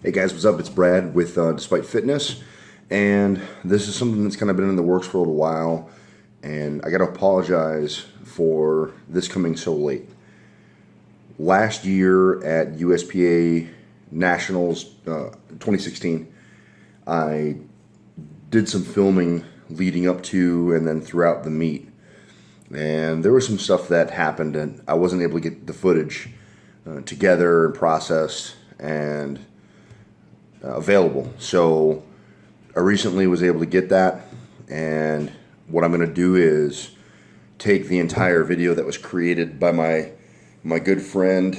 Hey guys, what's up? It's Brad with Despite Fitness, and this is something that's kind of been in the works for a little while, and I got to apologize for this coming so late. Last year at USPA Nationals 2016, I did some filming leading up to and then throughout the meet, and there was some stuff that happened, and I wasn't able to get the footage together and processed and available. So I recently was able to get that, and what I'm going to do is take the entire video that was created by my good friend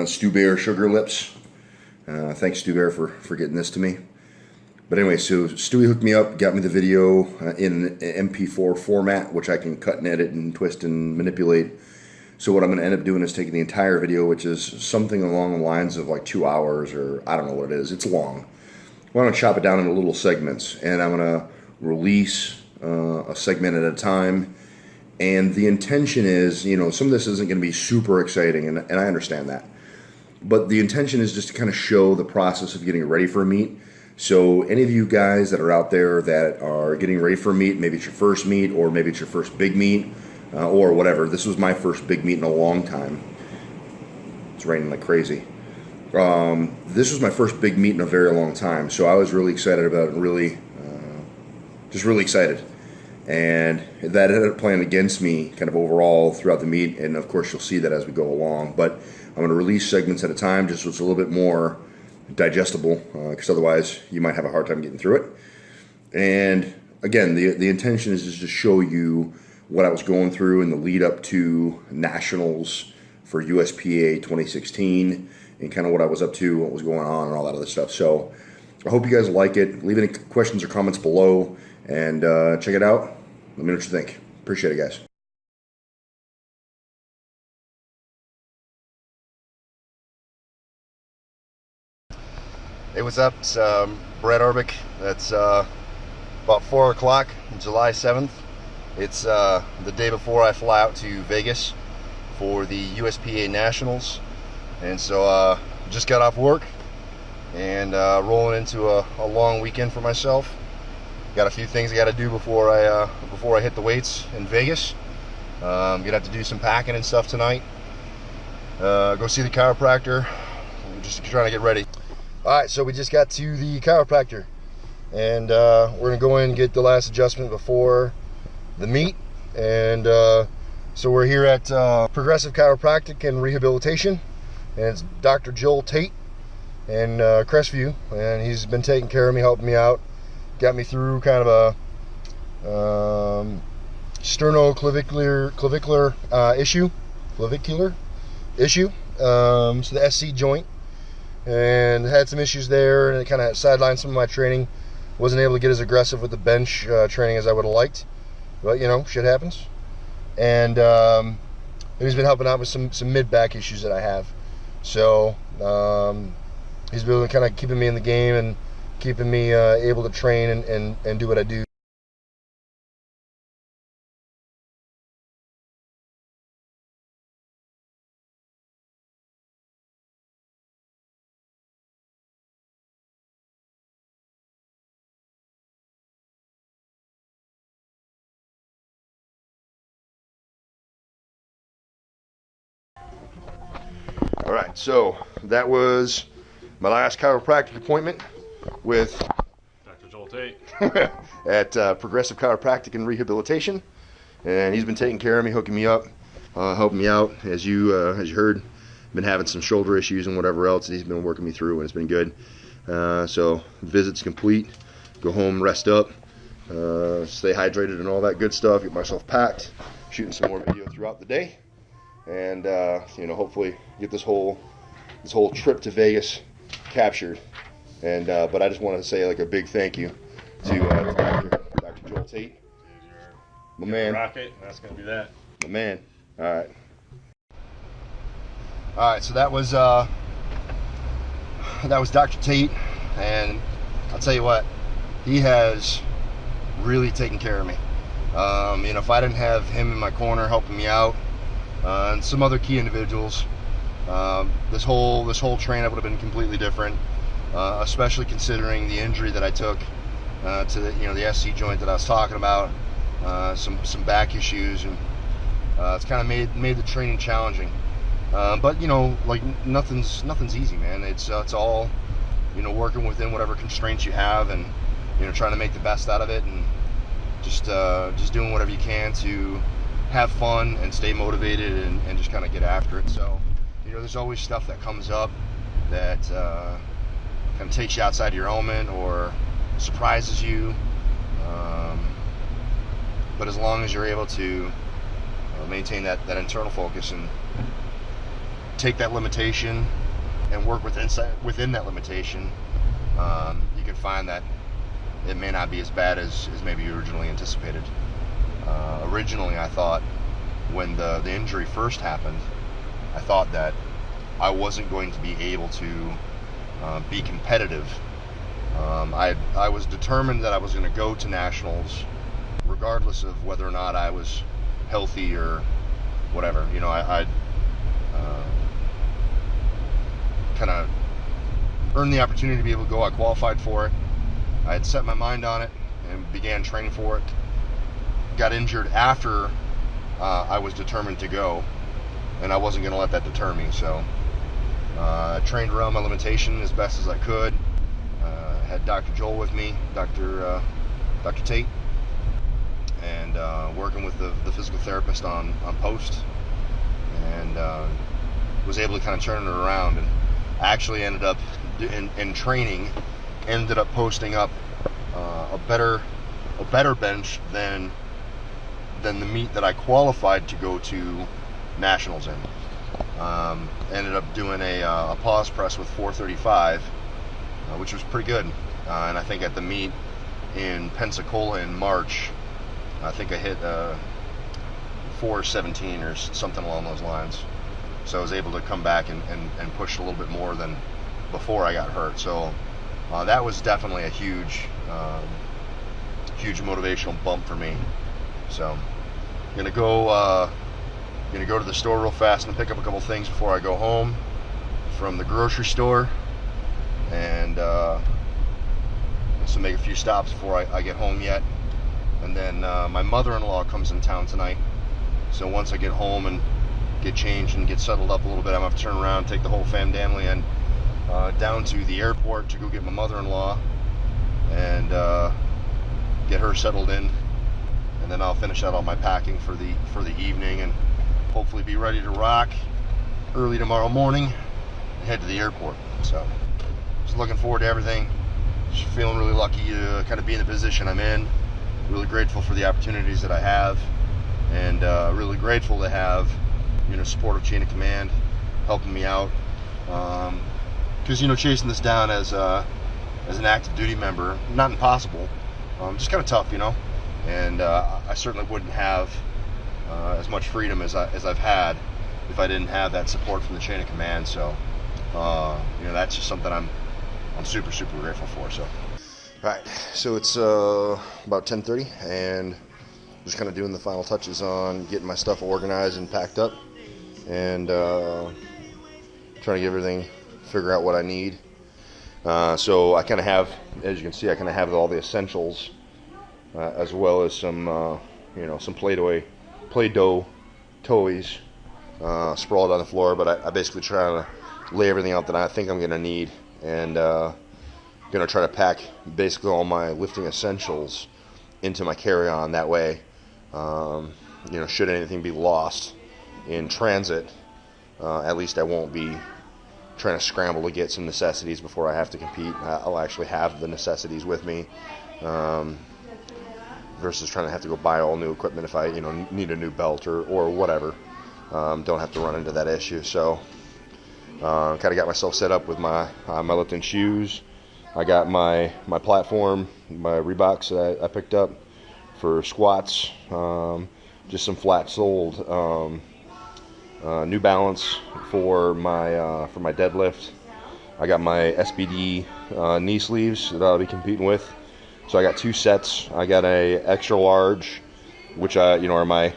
Stu Bear Sugar Lips. Thanks, Stu Bear, for getting this to me. But anyway, so Stewie hooked me up, got me the video in an MP4 format, which I can cut and edit and twist and manipulate. So what I'm going to end up doing is taking the entire video, which is something along the lines of like 2 hours, or I don't know what it is. It's long. I'm going to chop it down into little segments, and I'm going to release a segment at a time. And the intention is, you know, some of this isn't going to be super exciting, and I understand that. But the intention is just to kind of show the process of getting ready for a meet. So any of you guys that are out there that are getting ready for a meet, maybe it's your first meet, or maybe it's your first big meet, or whatever. This was my first big meet in a long time. It's raining like crazy. This was my first big meet in a very long time, so I was really excited about it, and really, just really excited. And that ended up playing against me kind of overall throughout the meet, and of course you'll see that as we go along. But I'm going to release segments at a time, just so it's a little bit more digestible, because otherwise you might have a hard time getting through it. And again, the intention is just to show you what I was going through in the lead up to Nationals for USPA 2016, and kind of what I was up to, what was going on, and all that other stuff. So I hope you guys like it. Leave any questions or comments below, and check it out. Let me know what you think. Appreciate it, guys. Hey, what's up? It's Brad Arbic. That's about 4 o'clock, July 7th. It's the day before I fly out to Vegas for the USPA Nationals. And so just got off work and rolling into a long weekend for myself. Got a few things I got to do before I hit the weights in Vegas. Gonna have to do some packing and stuff tonight. Go see the chiropractor. I'm just trying to get ready. Alright, so we just got to the chiropractor, and we're going to go in and get the last adjustment before the meet. And so we're here at Progressive Chiropractic and Rehabilitation, and it's Dr. Joel Tate in Crestview, and he's been taking care of me, helping me out, got me through kind of a sternoclavicular issue, so the SC joint. And had some issues there, and it kind of sidelined some of my training. Wasn't able to get as aggressive with the bench training as I would have liked, but you know, shit happens. And he's been helping out with some mid-back issues that I have. So he's been kind of keeping me in the game and keeping me able to train and do what I do. All right, so that was my last chiropractic appointment with Dr. Joel Tate at Progressive Chiropractic and Rehabilitation, and he's been taking care of me, hooking me up, helping me out. As you heard, been having some shoulder issues and whatever else, and he's been working me through, and it's been good. So visit's complete. Go home, rest up, stay hydrated, and all that good stuff. Get myself packed, shooting some more video throughout the day. And you know, hopefully get this whole trip to Vegas captured. And but I just wanted to say like a big thank you to Dr. Joel Tate, my man. Rocket, that's gonna be that. My man. All right. So that was Dr. Tate, and I'll tell you what, he has really taken care of me. You know, if I didn't have him in my corner helping me out, and some other key individuals, this whole train up would have been completely different. especially considering the injury that I took to the SC joint that I was talking about, some back issues, and it's kind of made the training challenging. But like nothing's easy, man. It's all working within whatever constraints you have, and trying to make the best out of it, and just doing whatever you can to have fun and stay motivated and just kind of get after it. So there's always stuff that comes up that kind of takes you outside of your element or surprises you, but as long as you're able to maintain that internal focus and take that limitation and work within that limitation, you can find that it may not be as bad as maybe you originally anticipated. Originally, I thought when the injury first happened, I thought that I wasn't going to be able to be competitive. I was determined that I was going to go to nationals regardless of whether or not I was healthy or whatever. I kind of earned the opportunity to be able to go. I qualified for it. I had set my mind on it and began training for it. Got injured after I was determined to go, and I wasn't going to let that deter me. So I trained around my limitation as best as I could. Had Dr. Joel with me, Dr. Tate, and working with the physical therapist on post, and was able to kind of turn it around, and actually ended up in training, ended up posting up a better bench than the meet that I qualified to go to nationals in. Ended up doing a pause press with 435, which was pretty good. And I think at the meet in Pensacola in March, I think I hit 417 or something along those lines. So I was able to come back and push a little bit more than before I got hurt. So that was definitely a huge motivational bump for me. So I'm gonna go to the store real fast and pick up a couple things before I go home from the grocery store, and so make a few stops before I get home yet. And then my mother-in-law comes in town tonight, so once I get home and get changed and get settled up a little bit, I'm gonna have to turn around and take the whole family and down to the airport to go get my mother-in-law and get her settled in, and then I'll finish out all my packing for the evening and hopefully be ready to rock early tomorrow morning and head to the airport. So just looking forward to everything. Just feeling really lucky to kind of be in the position I'm in. Really grateful for the opportunities that I have, and really grateful to have supportive chain of command helping me out, because chasing this down as an active duty member, not impossible, just kind of tough, and I certainly wouldn't have as much freedom as I've had if I didn't have that support from the chain of command. So that's just something I'm super grateful for. So all right, so it's about 10:30, and just kind of doing the final touches on getting my stuff organized and packed up, and trying to get everything, figure out what I need. So I kind of have, as you can see, I kind of have all the essentials, as well as some some Play-Doh toys sprawled on the floor. But I basically try to lay everything out that I think I'm going to need, and going to try to pack basically all my lifting essentials into my carry-on. That way, should anything be lost in transit, at least I won't be trying to scramble to get some necessities before I have to compete. I'll actually have the necessities with me, versus trying to have to go buy all new equipment if I need a new belt or whatever. Don't have to run into that issue. So kind of got myself set up with my lifting shoes. I got my platform, my Reeboks that I picked up for squats, just some flat-soled New Balance for my deadlift. I got my SBD knee sleeves that I'll be competing with. So I got 2 sets. I got a extra large, which are my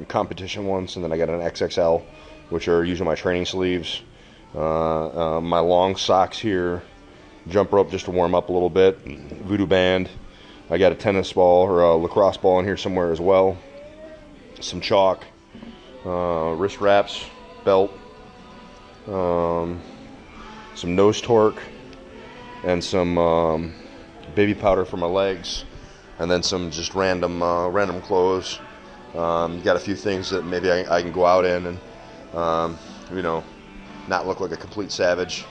competition ones, and then I got an XXL, which are usually my training sleeves. My long socks here jump rope just to warm up a little bit, voodoo band. I got a tennis ball or a lacrosse ball in here somewhere as well. Some chalk, wrist wraps, belt, some nose torque, and some baby powder for my legs, and then some just random clothes. Got a few things that maybe I can go out in and you know, not look like a complete savage.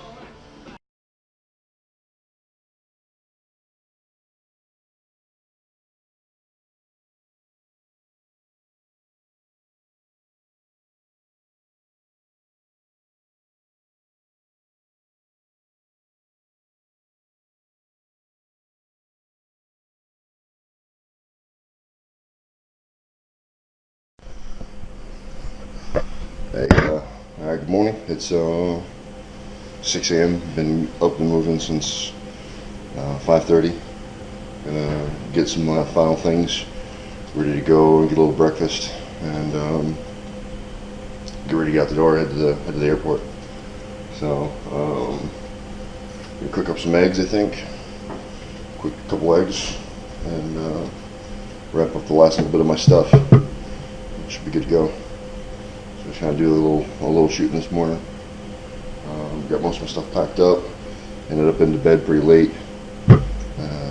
Hey, good morning. It's 6 a.m. Been up and moving since 5:30. Gonna get some final things ready to go and get a little breakfast and get ready to get out the door, head to the airport. So gonna cook up some eggs, I think. Quick couple eggs and wrap up the last little bit of my stuff. Should be good to go. So trying to do a little shooting this morning. Got most of my stuff packed up. Ended up into bed pretty late.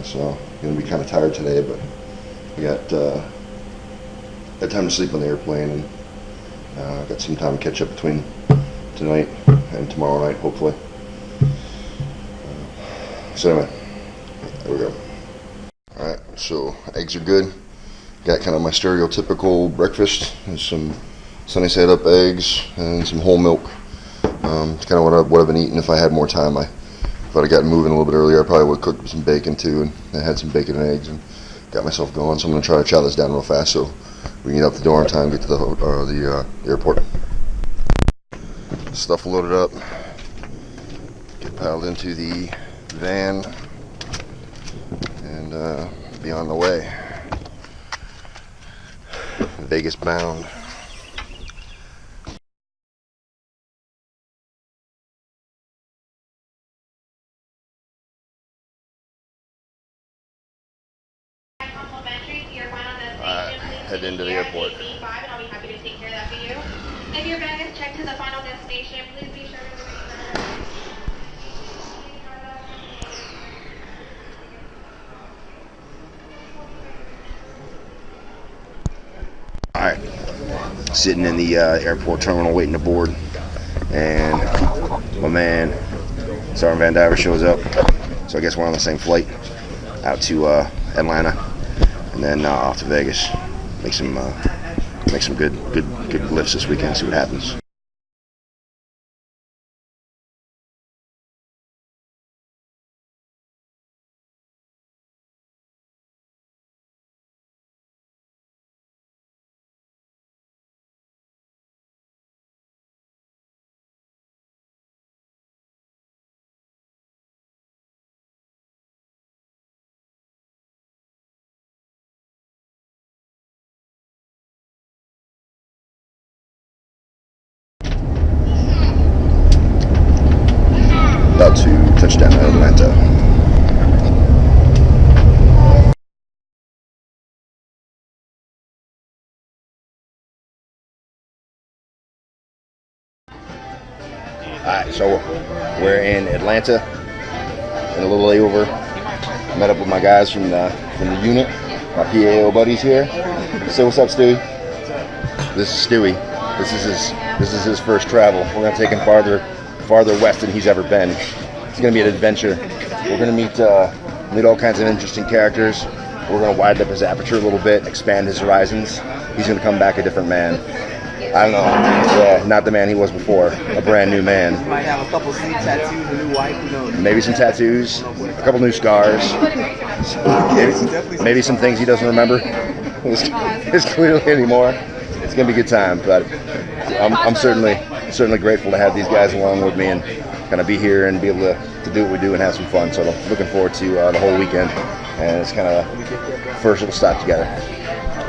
So gonna be kind of tired today, but I got time to sleep on the airplane, and got some time to catch up between tonight and tomorrow night, hopefully. So anyway, there we go. All right, so eggs are good. Got kind of my stereotypical breakfast. There's some sunny side up eggs and some whole milk. It's kind of what I've been eating. If I had more time, I thought I'd gotten moving a little bit earlier. I probably would have cooked some bacon too, and I had some bacon and eggs and got myself going. So I'm going to try to chow this down real fast so we can get out the door in time, get to the airport. Stuff loaded up, get piled into the van, and be on the way. Vegas bound. Head into the airport. And I'll be happy to take care of that for you. If your bag is checked to the final destination, please be sure to Alright, sitting in the airport terminal waiting to board, and my man Sergeant Van Diver shows up, so I guess we're on the same flight out to Atlanta, and then off to Vegas. Make some good lifts this weekend, see what happens. About to touch down in Atlanta. Alright, so we're in Atlanta in a little layover. Met up with my guys from the unit, my PAO buddies here. Say what's up, Stewie. This is Stewie. This is his first travel. We're gonna take him farther west than he's ever been. It's gonna be an adventure. We're gonna meet all kinds of interesting characters. We're gonna widen up his aperture a little bit, expand his horizons. He's gonna come back a different man. I don't know. Yeah, not the man he was before. A brand new man. Might have a couple sleep tattoos, a new wife, who knows? Maybe some tattoos, a couple new scars. Maybe some things he doesn't remember as clearly anymore. It's gonna be a good time, but I'm certainly grateful to have these guys along with me and kind of be here and be able to do what we do and have some fun. So I'm looking forward to the whole weekend, and it's kind of the first little stop together.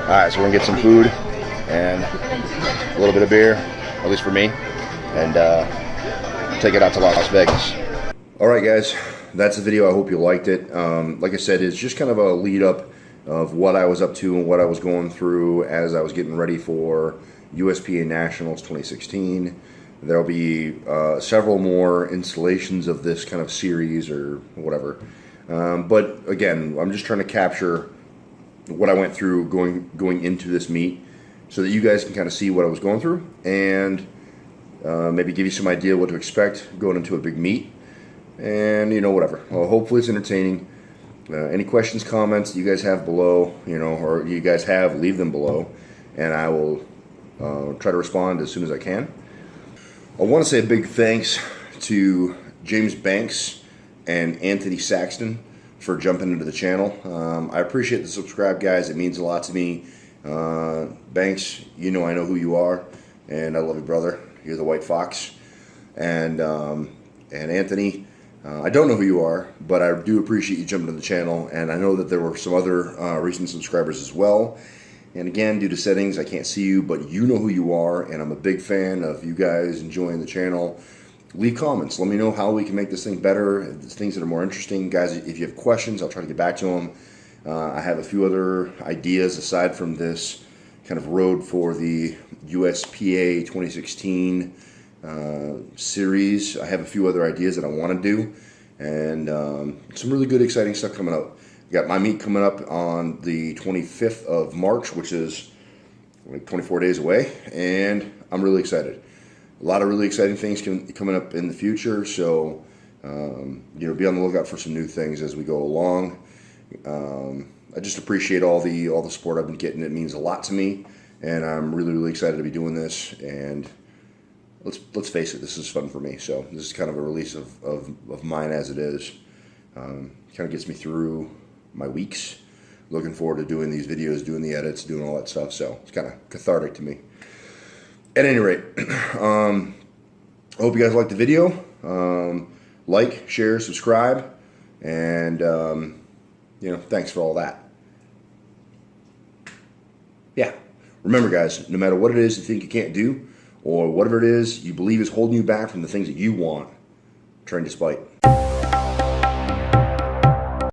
All right, so we're gonna get some food and a little bit of beer, at least for me, and take it out to Las Vegas. All right, guys, that's the video. I hope you liked it. Like I said, it's just kind of a lead up of what I was up to and what I was going through as I was getting ready for USPA Nationals 2016. There'll be several more installations of this kind of series or whatever. But again, I'm just trying to capture what I went through going into this meet so that you guys can kind of see what I was going through and maybe give you some idea what to expect going into a big meet. And, whatever. Well, hopefully it's entertaining. Any questions, comments that you guys have below, or you guys have, leave them below. And I will try to respond as soon as I can. I want to say a big thanks to James Banks and Anthony Saxton for jumping into the channel. I appreciate the subscribe, guys. It means a lot to me. Banks, I know who you are, and I love you, brother. You're the White Fox. And Anthony, I don't know who you are, but I do appreciate you jumping to the channel, and I know that there were some other recent subscribers as well. And again, due to settings, I can't see you, but you know who you are, and I'm a big fan of you guys enjoying the channel. Leave comments. Let me know how we can make this thing better, things that are more interesting. Guys, if you have questions, I'll try to get back to them. I have a few other ideas aside from this kind of road for the USPA 2016 series. I have a few other ideas that I want to do, and some really good, exciting stuff coming up. Got my meet coming up on the 25th of March, which is like 24 days away, and I'm really excited. A lot of really exciting things coming up in the future, so be on the lookout for some new things as we go along. I just appreciate all the support I've been getting. It means a lot to me, and I'm really, really excited to be doing this. And let's face it, this is fun for me. So this is kind of a release of mine as it is. Kind of gets me through my weeks. Looking forward to doing these videos, doing the edits, doing all that stuff. So it's kind of cathartic to me. At any rate, I hope you guys liked the video. Like, share, subscribe, and thanks for all that. Yeah, remember, guys, no matter what it is you think you can't do, or whatever it is you believe is holding you back from the things that you want, train despite.